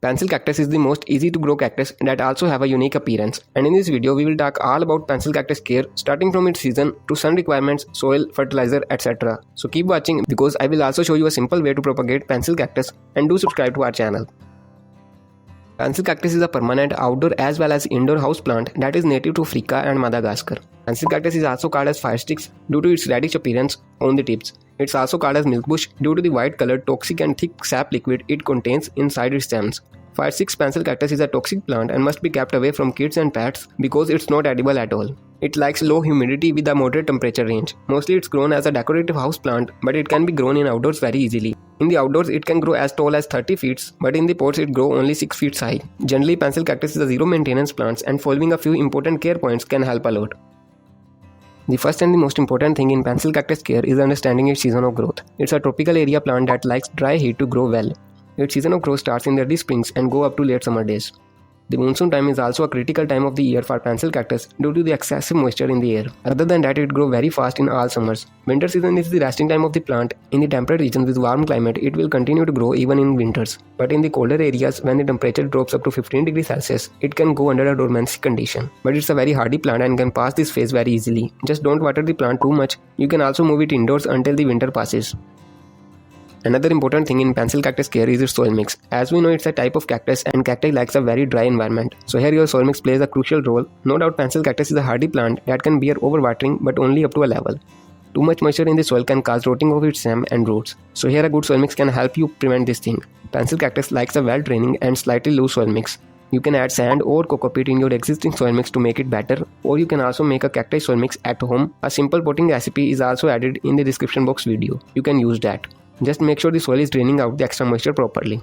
Pencil cactus is the most easy to grow cactus that also have a unique appearance. And in this video, we will talk all about pencil cactus care starting from its season to sun requirements, soil, fertilizer, etc. So keep watching because I will also show you a simple way to propagate pencil cactus, and do subscribe to our channel. Pencil cactus is a permanent outdoor as well as indoor house plant that is native to Africa and Madagascar. Pencil cactus is also called as fire sticks due to its reddish appearance on the tips. It's also called as milk bush due to the white colored toxic and thick sap liquid it contains inside its stems. Fire sticks pencil cactus is a toxic plant and must be kept away from kids and pets because it's not edible at all. It likes low humidity with a moderate temperature range. Mostly it's grown as a decorative house plant, but it can be grown in outdoors very easily. In the outdoors it can grow as tall as 30 feet, but in the pots it grows only 6 feet high. Generally pencil cactus is a zero maintenance plant, and following a few important care points can help a lot. The first and the most important thing in pencil cactus care is understanding its season of growth. It's a tropical area plant that likes dry heat to grow well. Its season of growth starts in the early springs and go up to late summer days. The monsoon time is also a critical time of the year for pencil cactus due to the excessive moisture in the air. Other than that, it grows very fast in all summers. Winter season is the resting time of the plant. In the temperate regions with warm climate, it will continue to grow even in winters. But in the colder areas, when the temperature drops up to 15 degrees Celsius, it can go under a dormancy condition. But it's a very hardy plant and can pass this phase very easily. Just don't water the plant too much. You can also move it indoors until the winter passes. Another important thing in pencil cactus care is its soil mix. As we know, it's a type of cactus and cacti likes a very dry environment. So here your soil mix plays a crucial role. No doubt pencil cactus is a hardy plant that can bear overwatering but only up to a level. Too much moisture in the soil can cause rotting of its stem and roots. So here a good soil mix can help you prevent this thing. Pencil cactus likes a well draining and slightly loose soil mix. You can add sand or coco peat in your existing soil mix to make it better, or you can also make a cacti soil mix at home. A simple potting recipe is also added in the description box video. You can use that. Just make sure the soil is draining out the extra moisture properly.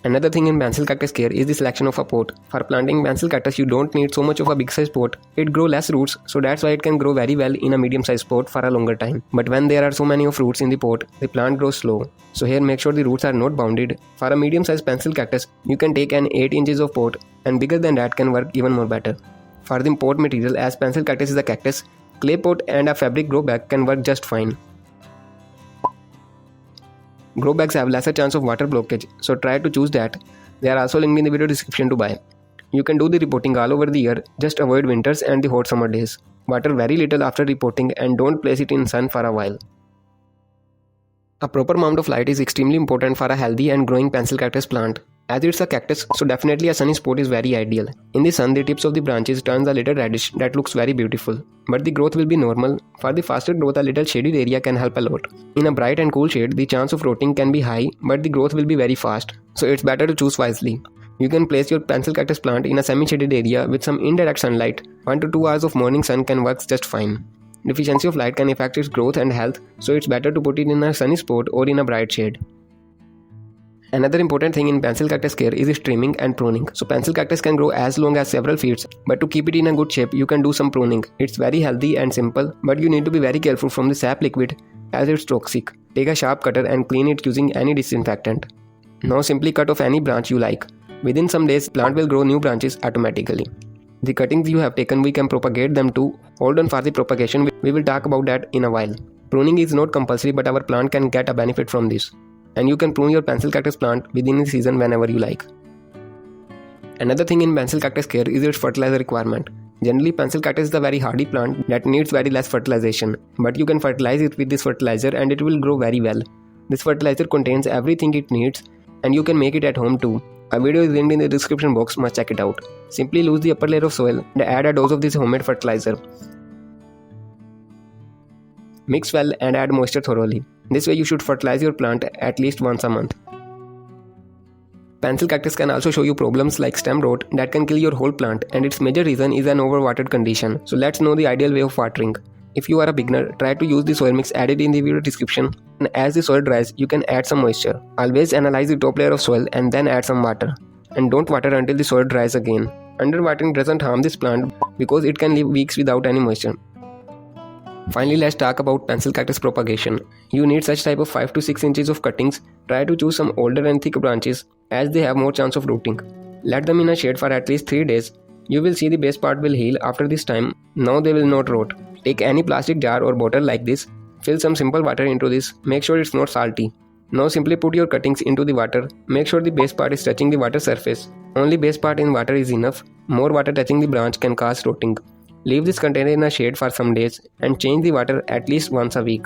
Another thing in pencil cactus care is the selection of a pot. For planting pencil cactus, you don't need so much of a big size pot. It grows less roots, so that's why it can grow very well in a medium sized pot for a longer time. But when there are so many of roots in the pot, the plant grows slow. So here make sure the roots are not bounded. For a medium sized pencil cactus, you can take an 8 inches of pot, and bigger than that can work even more better. For the pot material, as pencil cactus is a cactus, clay pot and a fabric grow bag can work just fine. Grow bags have lesser chance of water blockage, so try to choose that. They are also linked in the video description to buy. You can do the repotting all over the year, just avoid winters and the hot summer days. Water very little after repotting and don't place it in sun for a while. A proper amount of light is extremely important for a healthy and growing pencil cactus plant. As it's a cactus, so definitely a sunny spot is very ideal. In the sun, the tips of the branches turns a little reddish that looks very beautiful. But the growth will be normal. For the faster growth, a little shaded area can help a lot. In a bright and cool shade, the chance of rotting can be high, but the growth will be very fast. So it's better to choose wisely. You can place your pencil cactus plant in a semi-shaded area with some indirect sunlight. 1 to 2 hours of morning sun can work just fine. Deficiency of light can affect its growth and health, so it's better to put it in a sunny spot or in a bright shade. Another important thing in pencil cactus care is its trimming and pruning. So pencil cactus can grow as long as several feet, but to keep it in a good shape, you can do some pruning. It's very healthy and simple, but you need to be very careful from the sap liquid as it's toxic. Take a sharp cutter and clean it using any disinfectant. Now simply cut off any branch you like. Within some days, plant will grow new branches automatically. The cuttings you have taken, we can propagate them too. Hold on for the propagation, we will talk about that in a while. Pruning is not compulsory, but our plant can get a benefit from this. And you can prune your pencil cactus plant within the season whenever you like. Another thing in pencil cactus care is its fertilizer requirement. Generally, pencil cactus is a very hardy plant that needs very less fertilization, but you can fertilize it with this fertilizer and it will grow very well. This fertilizer contains everything it needs, and you can make it at home too. A video is linked in the description box, must check it out. Simply lose the upper layer of soil and add a dose of this homemade fertilizer. Mix well and add moisture thoroughly. This way you should fertilize your plant at least once a month. Pencil cactus can also show you problems like stem rot that can kill your whole plant, and its major reason is an overwatered condition. So let's know the ideal way of watering. If you are a beginner, try to use the soil mix added in the video description, and as the soil dries, you can add some moisture. Always analyze the top layer of soil and then add some water. And don't water until the soil dries again. Underwatering doesn't harm this plant because it can live weeks without any moisture. Finally, let's talk about pencil cactus propagation. You need such type of 5 to 6 inches of cuttings. Try to choose some older and thick branches as they have more chance of rooting. Let them in a shade for at least 3 days. You will see the base part will heal after this time. Now they will not rot. Take any plastic jar or bottle like this. Fill some simple water into this. Make sure it's not salty. Now simply put your cuttings into the water. Make sure the base part is touching the water surface. Only base part in water is enough. More water touching the branch can cause rotting. Leave this container in a shade for some days and change the water at least once a week.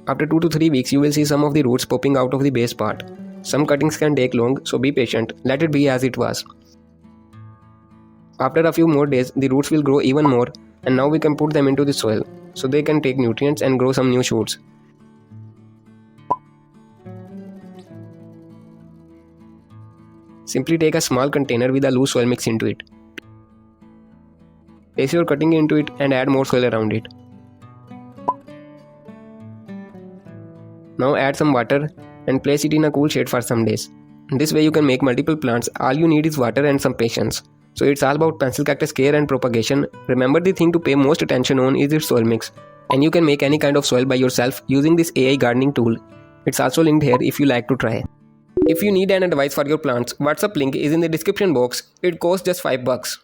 After 2 to 3 weeks, you will see some of the roots popping out of the base part. Some cuttings can take long, so be patient. Let it be as it was. After a few more days, the roots will grow even more, and now we can put them into the soil so they can take nutrients and grow some new shoots. Simply take a small container with a loose soil mix into it. Place your cutting into it and add more soil around it. Now add some water and place it in a cool shade for some days. This way you can make multiple plants. All you need is water and some patience. So it's all about pencil cactus care and propagation. Remember, the thing to pay most attention on is its soil mix. And you can make any kind of soil by yourself using this AI gardening tool. It's also linked here if you like to try. If you need an advice for your plants, WhatsApp link is in the description box. It costs just $5.